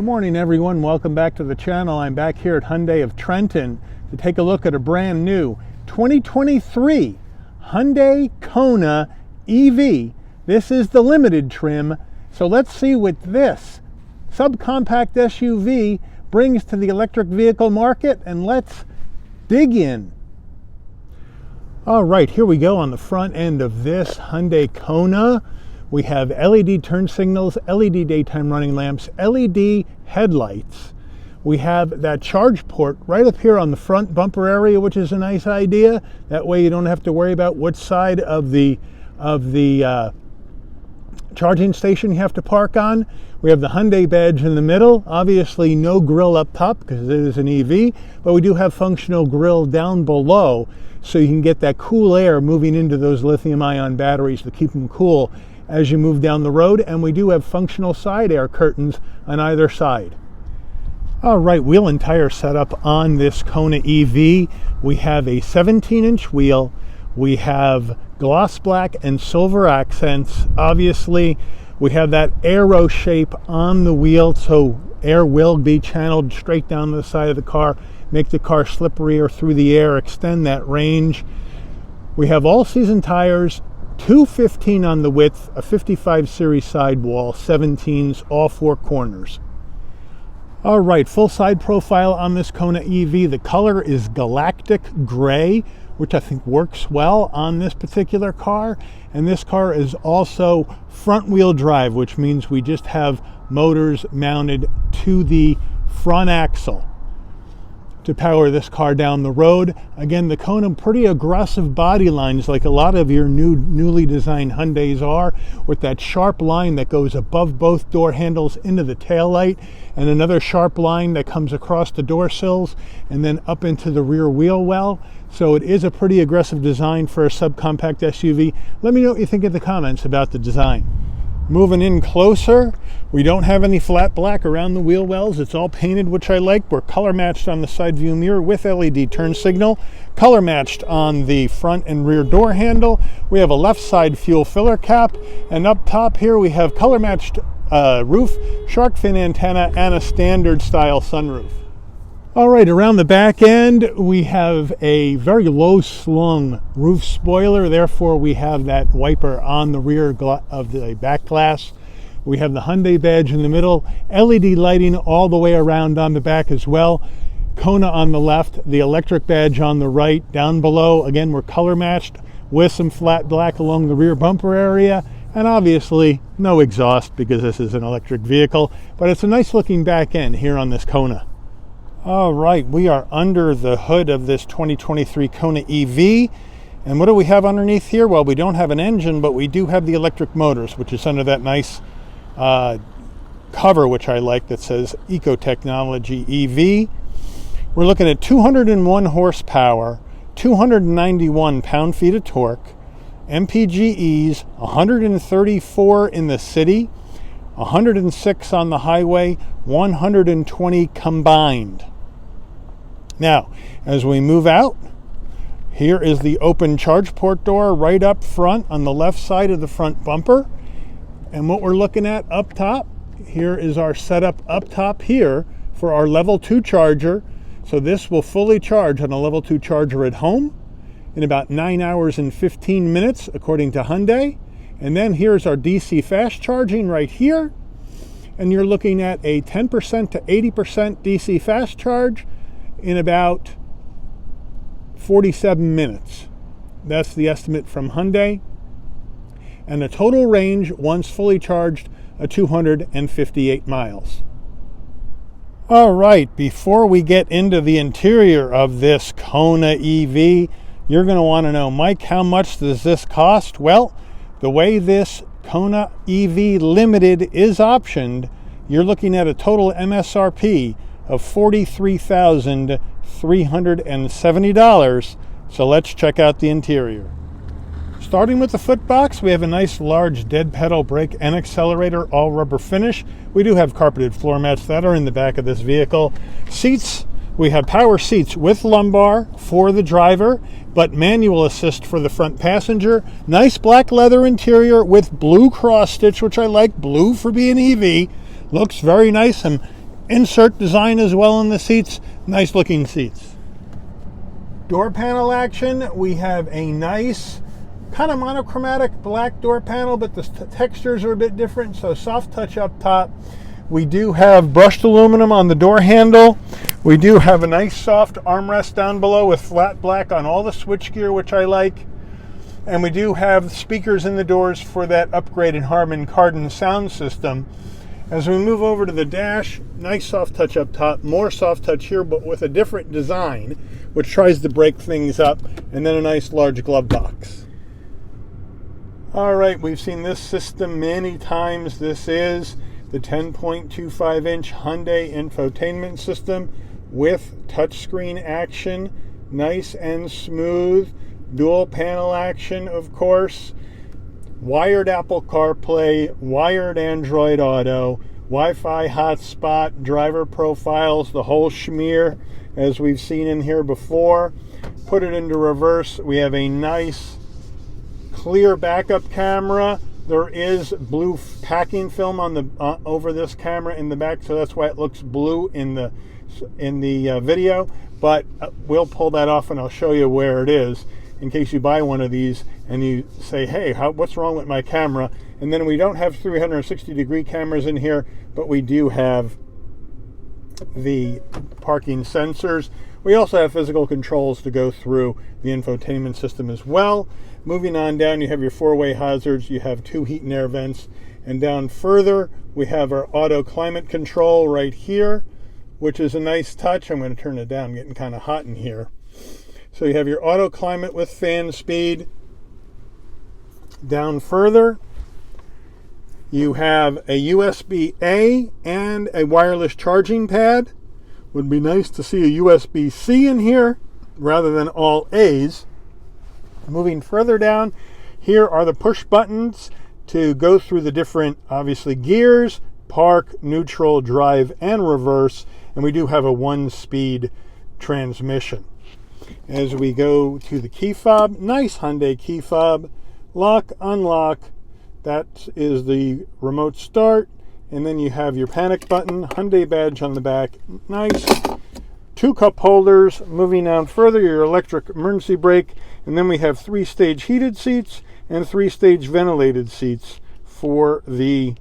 Good morning everyone, welcome back to the channel. I'm back here at Hyundai of Trenton to take a look at a brand new 2023 Hyundai Kona EV. This is the limited trim, so let's see what this subcompact SUV brings to the electric vehicle market, and let's dig in. All right, here we go on the front end of this Hyundai Kona. We have LED turn signals, LED daytime running lamps, LED headlights. We have that charge port right up here on the front bumper area, which is a nice idea. That way you don't have to worry about which side of the charging station you have to park on. We have the Hyundai badge in the middle. Obviously no grille up top because it is an EV, but we do have functional grille down below so you can get that cool air moving into those lithium-ion batteries to keep them cool as you move down the road. And we do have functional side air curtains on either side. All right, wheel and tire setup on this Kona EV. We have a 17-inch wheel. We have gloss black and silver accents. Obviously, we have that arrow shape on the wheel, so air will be channeled straight down the side of the car, make the car slipperier through the air, extend that range. We have all-season tires, 215 on the width, a 55 series sidewall, 17s, all four corners. All right, full side profile on this Kona EV. The color is galactic gray, which I think works well on this particular car. And this car is also front wheel drive, which means we just have motors mounted to the front axle to power this car down the road. Again, the Kona, pretty aggressive body lines like a lot of your newly designed Hyundais are, with that sharp line that goes above both door handles into the taillight, and another sharp line that comes across the door sills and then up into the rear wheel well. So it is a pretty aggressive design for a subcompact SUV. Let me know what you think in the comments about the design. Moving in closer, we don't have any flat black around the wheel wells. It's all painted, which I like. We're color matched on the side view mirror with LED turn signal. Color matched on the front and rear door handle. We have a left side fuel filler cap. And up top here we have color matched roof, shark fin antenna, and a standard style sunroof. All right, around the back end, we have a very low slung roof spoiler. Therefore, we have that wiper on the rear of the back glass. We have the Hyundai badge in the middle, LED lighting all the way around on the back as well. Kona on the left, the electric badge on the right. Down below, again, we're color matched with some flat black along the rear bumper area. And obviously, no exhaust because this is an electric vehicle, but it's a nice looking back end here on this Kona. All right, we are under the hood of this 2023 Kona EV. And what do we have underneath here? Well, we don't have an engine, but we do have the electric motors, which is under that nice cover, which I like, that says Eco Technology EV. We're looking at 201 horsepower, 291 pound-feet of torque, MPGEs, 134 in the city, 106 on the highway, 120 combined. Now, as we move out, here is the open charge port door right up front on the left side of the front bumper. And what we're looking at up top, here is our setup up top here for our level 2 charger. So this will fully charge on a level 2 charger at home in about 9 hours and 15 minutes, according to Hyundai. And then here's our DC fast charging right here. And you're looking at a 10% to 80% DC fast charge in about 47 minutes. That's the estimate from Hyundai. And the total range, once fully charged, 258 miles. All right, before we get into the interior of this Kona EV, you're going to want to know, Mike, how much does this cost? Well, the way this Kona EV Limited is optioned, you're looking at a total MSRP of $43,370. So let's check out the interior. Starting with the footbox, we have a nice large dead pedal brake and accelerator, all rubber finish. We do have carpeted floor mats that are in the back of this vehicle. Seats, we have power seats with lumbar for the driver, but manual assist for the front passenger. Nice black leather interior with blue cross stitch, which I like, blue for being EV. Looks very nice, and insert design as well in the seats. Nice looking seats. Door panel action. We have a nice kind of monochromatic black door panel, but the textures are a bit different, so soft touch up top. We do have brushed aluminum on the door handle. We do have a nice soft armrest down below with flat black on all the switchgear, which I like. And we do have speakers in the doors for that upgraded Harman Kardon sound system. As we move over to the dash, nice soft touch up top, more soft touch here, but with a different design, which tries to break things up, and then a nice large glove box. All right, we've seen this system many times. This is the 10.25-inch Hyundai infotainment system with touchscreen action, nice and smooth, dual panel action, of course, wired Apple CarPlay, wired Android Auto, Wi-Fi hotspot, driver profiles, the whole schmear as we've seen in here before. Put it into reverse. We have a nice clear backup camera. There is blue packing film on the over this camera in the back, so that's why it looks blue in the video. But we'll pull that off and I'll show you where it is in case you buy one of these and you say, hey, what's wrong with my camera? And then we don't have 360-degree cameras in here, but we do have the parking sensors. We also have physical controls to go through the infotainment system as well. Moving on down, you have your four-way hazards, you have 2 heat and air vents, and down further, we have our auto climate control right here, which is a nice touch. I'm going to turn it down, getting kind of hot in here. So you have your auto climate with fan speed. Down further, you have a USB-A and a wireless charging pad. Would be nice to see a USB-C in here rather than all A's. Moving further down, here are the push buttons to go through the different, obviously, gears, park, neutral, drive, and reverse. And we do have a 1-speed transmission. As we go to the key fob, nice Hyundai key fob, lock, unlock. That is the remote start. And then you have your panic button, Hyundai badge on the back, nice. 2 cup holders. Moving down further, your electric emergency brake. And then we have 3-stage heated seats and 3-stage ventilated seats for the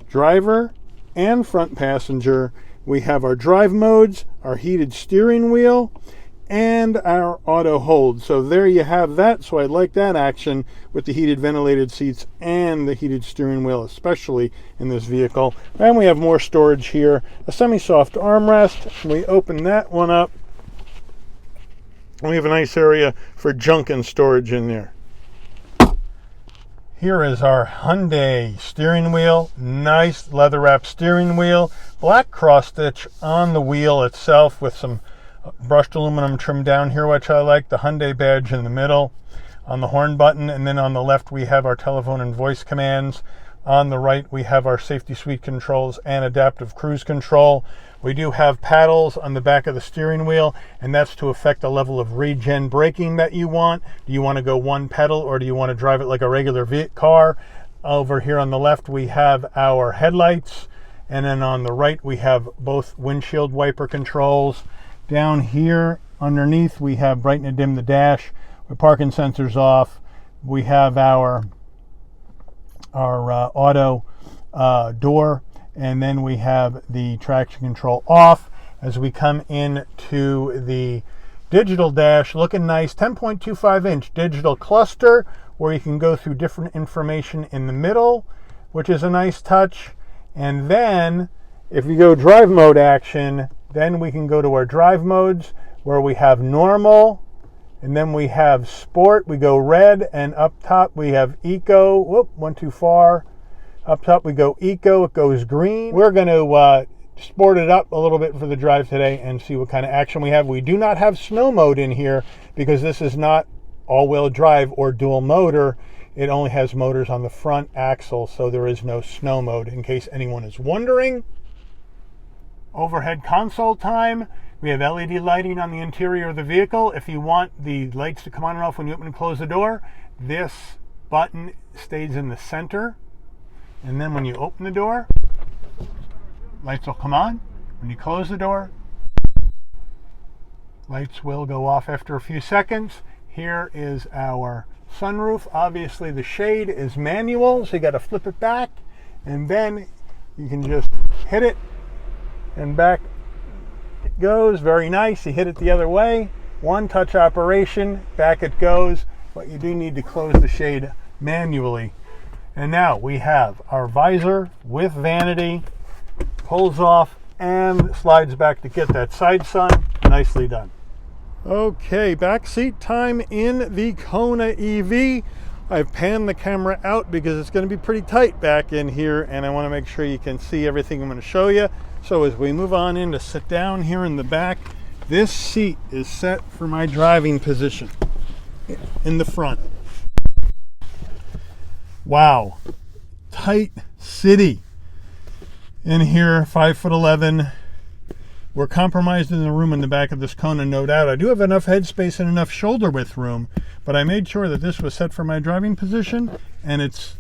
driver and front passenger. We have our drive modes, our heated steering wheel, and our auto hold. So there you have that. So I like that action with the heated ventilated seats and the heated steering wheel, especially in this vehicle. And we have more storage here, a semi-soft armrest. We open that one up. We have a nice area for junk and storage in there. Here is our Hyundai steering wheel. Nice leather wrap steering wheel. Black cross stitch on the wheel itself with some brushed aluminum trim down here, which I like. The Hyundai badge in the middle on the horn button. And then on the left, we have our telephone and voice commands. On the right, we have our safety suite controls and adaptive cruise control. We do have paddles on the back of the steering wheel, and that's to affect the level of regen braking that you want. Do you want to go one pedal, or do you want to drive it like a regular car? Over here on the left, we have our headlights, and then on the right, we have both windshield wiper controls. Down here underneath, we have brighten and dim the dash with parking sensors off. We have our auto door, and then we have the traction control off. As we come into the digital dash, looking nice, 10.25-inch digital cluster where you can go through different information in the middle, which is a nice touch. And then if you go drive mode action, then we can go to our drive modes where we have normal, and then we have sport. We go red, and up top we have eco. Whoop, went too far. Up top we go eco, it goes green. We're going to sport it up a little bit for the drive today and see what kind of action we have. We do not have snow mode in here because this is not all-wheel drive or dual motor. It only has motors on the front axle, so there is no snow mode, in case anyone is wondering. Overhead console time. We have LED lighting on the interior of the vehicle. If you want the lights to come on and off when you open and close the door, this button stays in the center. And then when you open the door, lights will come on When you close the door, lights will go off after a few seconds. Here is our sunroof. Obviously the shade is manual, so you got to flip it back, and then you can just hit it and back it goes. Very nice. You hit it the other way, one touch operation, back it goes, but you do need to close the shade manually. And now we have our visor with vanity, pulls off and slides back to get that side sun. Nicely done. Okay, back seat time in the Kona EV. I've panned the camera out because it's going to be pretty tight back in here, and I want to make sure you can see everything I'm going to show you. So as we move on in to sit down here in the back, this seat is set for my driving position in the front. Wow, tight city in here, 5'11". We're compromised in the room in the back of this Kona, no doubt. I do have enough headspace and enough shoulder width room, but I made sure that this was set for my driving position, and it's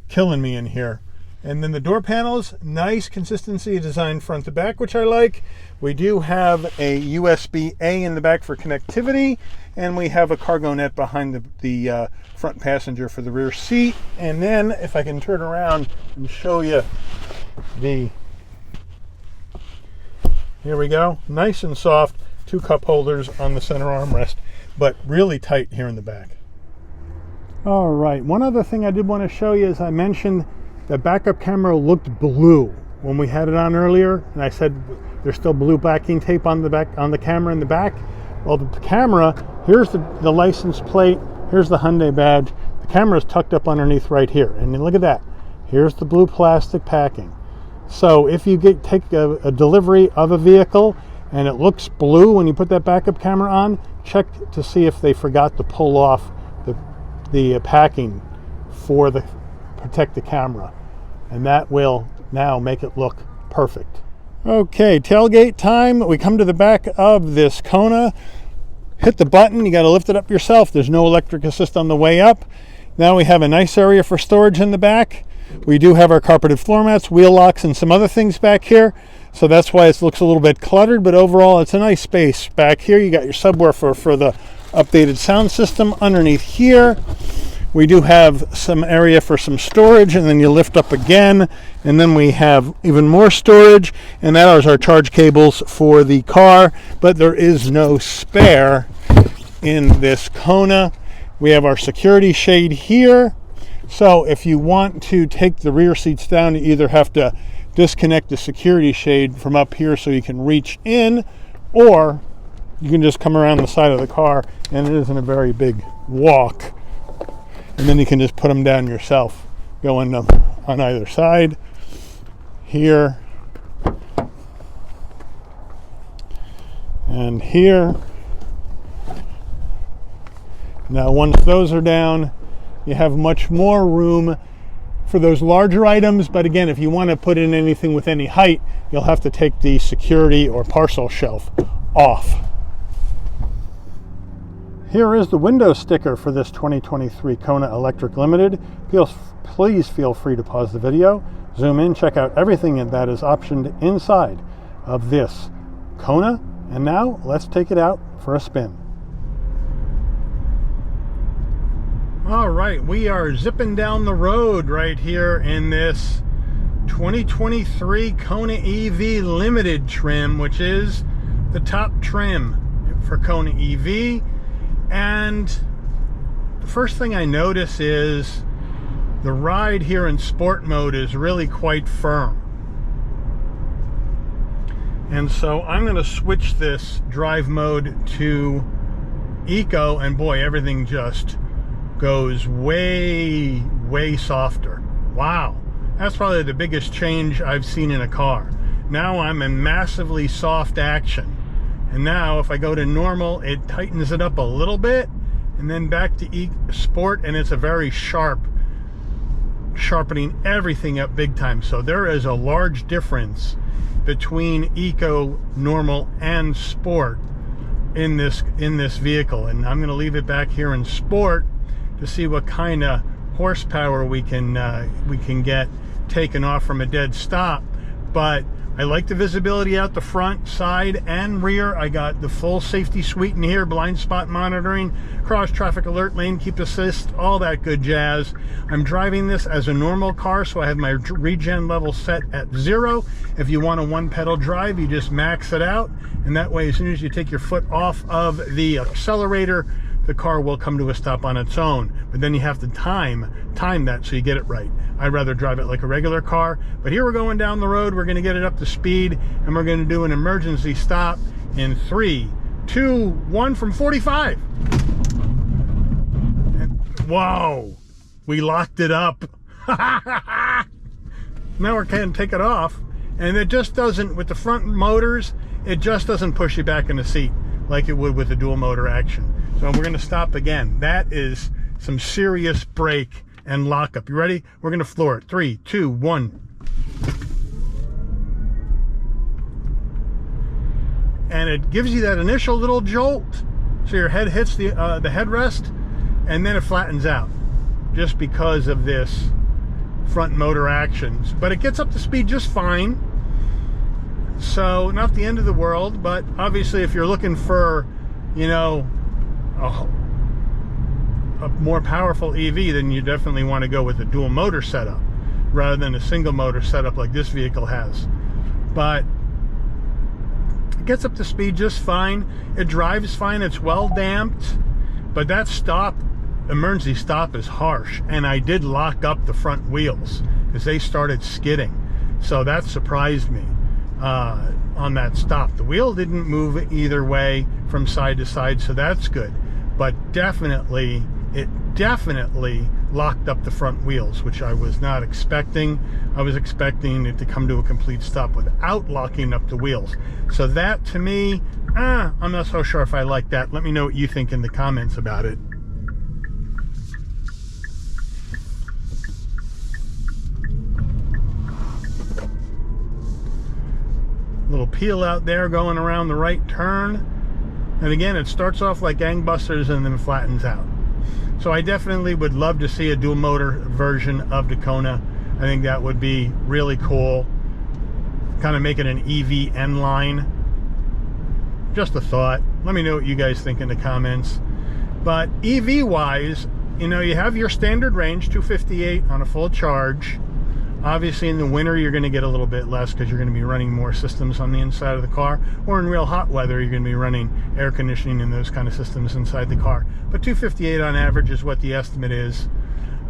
killing me in here. And then the door panels, nice consistency of design front to back, which I like. We do have a USB-A in the back for connectivity, and we have a cargo net behind the front passenger for the rear seat. And then if I can turn around and show you the, here we go, nice and soft, 2 cup holders on the center armrest, but really tight here in the back. All right, one other thing I did want to show you is I mentioned the backup camera looked blue when we had it on earlier, and I said there's still blue backing tape on the back, on the camera in the back. Well, the camera, here's the license plate, here's the Hyundai badge. The camera is tucked up underneath right here, and look at that. Here's the blue plastic packing. So if you take a delivery of a vehicle and it looks blue when you put that backup camera on, check to see if they forgot to pull off the packing for the protect the camera, and that will now make it look perfect. Okay, tailgate time. We come to the back of this Kona, hit the button, you got to lift it up yourself. There's no electric assist on the way up. Now we have a nice area for storage in the back. We do have our carpeted floor mats, wheel locks, and some other things back here, so that's why it looks a little bit cluttered, but overall it's a nice space back here. You got your subwoofer for the updated sound system underneath here. We do have some area for some storage, and then you lift up again, and then we have even more storage, and that is our charge cables for the car, but there is no spare in this Kona. We have our security shade here, so if you want to take the rear seats down, you either have to disconnect the security shade from up here so you can reach in, or you can just come around the side of the car, and it isn't a very big walk. And then you can just put them down yourself, going on either side here and here. Now once those are down, you have much more room for those larger items, but again, if you want to put in anything with any height, you'll have to take the security or parcel shelf off. Here is the window sticker for this 2023 Kona Electric Limited. Please feel free to pause the video, zoom in, check out everything that is optioned inside of this Kona, and now let's take it out for a spin. All right, we are zipping down the road right here in this 2023 Kona EV Limited trim, which is the top trim for Kona EV. And the first thing I notice is the ride here in sport mode is really quite firm. And so I'm going to switch this drive mode to Eco, and boy, everything just goes way, way softer. Wow. That's probably the biggest change I've seen in a car. Now I'm in massively soft action. And now if I go to normal, it tightens it up a little bit, and then back to Sport, and it's a very sharp, sharpening everything up big time. So there is a large difference between Eco, Normal, and Sport in this vehicle. And I'm going to leave it back here in Sport to see what kind of horsepower we can get taken off from a dead stop. But I like the visibility out the front, side, and rear. I got the full safety suite in here, blind spot monitoring, cross traffic alert, lane keep assist, all that good jazz. I'm driving this as a normal car, so I have my regen level set at 0. If you want a one pedal drive, you just max it out, and that way as soon as you take your foot off of the accelerator, the car will come to a stop on its own. But then you have to time that so you get it right. I'd rather drive it like a regular car, but here we're going down the road. We're going to get it up to speed, and we're going to do an emergency stop in 3, 2, 1 from 45. And, whoa, we locked it up. Now we're going to take it off, and it just doesn't, with the front motors, it just doesn't push you back in the seat like it would with the dual motor action. So we're going to stop again. That is some serious brake and lockup. You ready? We're going to floor it. 3, 2, 1. And it gives you that initial little jolt. So your head hits the headrest, and then it flattens out just because of this front motor actions. But it gets up to speed just fine. So not the end of the world, but obviously if you're looking for, you know, a more powerful EV, then you definitely want to go with a dual motor setup rather than a single motor setup like this vehicle has. But it gets up to speed just fine. It drives fine. It's well damped, but that emergency stop is harsh, and I did lock up the front wheels because they started skidding, so that surprised me. On that stop, the wheel didn't move either way from side to side, so that's good. But it definitely locked up the front wheels, which I was not expecting. I was expecting it to come to a complete stop without locking up the wheels. So that, to me, I'm not so sure if I like that. Let me know what you think in the comments about it. Little peel out there going around the right turn, and again it starts off like gangbusters and then flattens out. So I definitely would love to see a dual motor version of the Kona. I think that would be really cool, kind of make it an EV N line. Just a thought. Let me know what you guys think in the comments. But EV wise, you know, you have your standard range 258 on a full charge. Obviously in the winter you're going to get a little bit less because you're going to be running more systems on the inside of the car, or in real hot weather you're going to be running air conditioning and those kind of systems inside the car. But 258 on average is what the estimate is.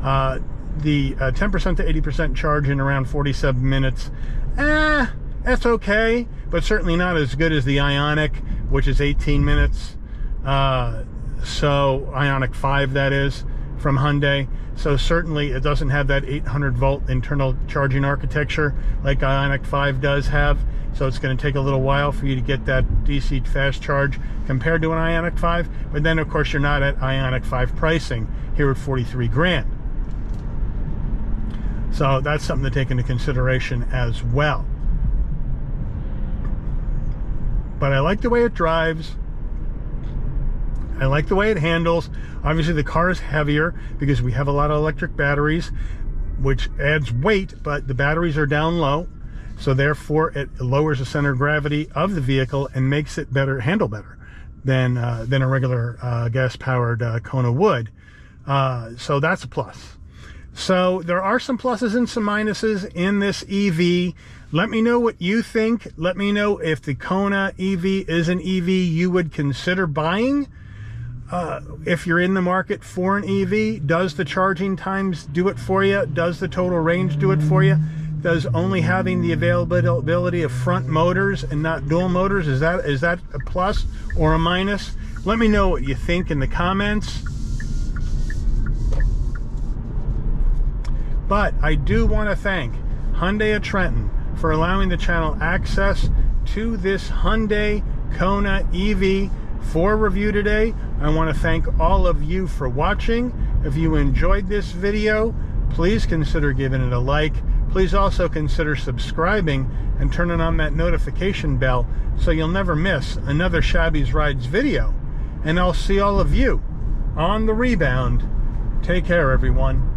The 10% to 80% charge in around 47 minutes, that's okay, but certainly not as good as the Ioniq, which is 18 minutes. So Ioniq 5, that is, from Hyundai. So certainly it doesn't have that 800 volt internal charging architecture like Ioniq 5 does have. So it's going to take a little while for you to get that DC fast charge compared to an Ioniq 5. But then of course you're not at Ioniq 5 pricing here at 43 grand. So that's something to take into consideration as well. But I like the way it drives. I like the way it handles. Obviously the car is heavier because we have a lot of electric batteries, which adds weight, but the batteries are down low, so therefore it lowers the center of gravity of the vehicle and makes it handle better than a regular gas-powered Kona would. So that's a plus. So there are some pluses and some minuses in this EV. Let me know what you think. Let me know if the Kona EV is an EV you would consider buying. If you're in the market for an EV, does the charging times do it for you? Does the total range do it for you? Does only having the availability of front motors and not dual motors, is that a plus or a minus? Let me know what you think in the comments. But I do want to thank Hyundai of Trenton for allowing the channel access to this Hyundai Kona EV for review today. I want to thank all of you for watching. If you enjoyed this video, please consider giving it a like. Please also consider subscribing and turning on that notification bell so you'll never miss another Shabby's Rides video. And I'll see all of you on the rebound. Take care, everyone.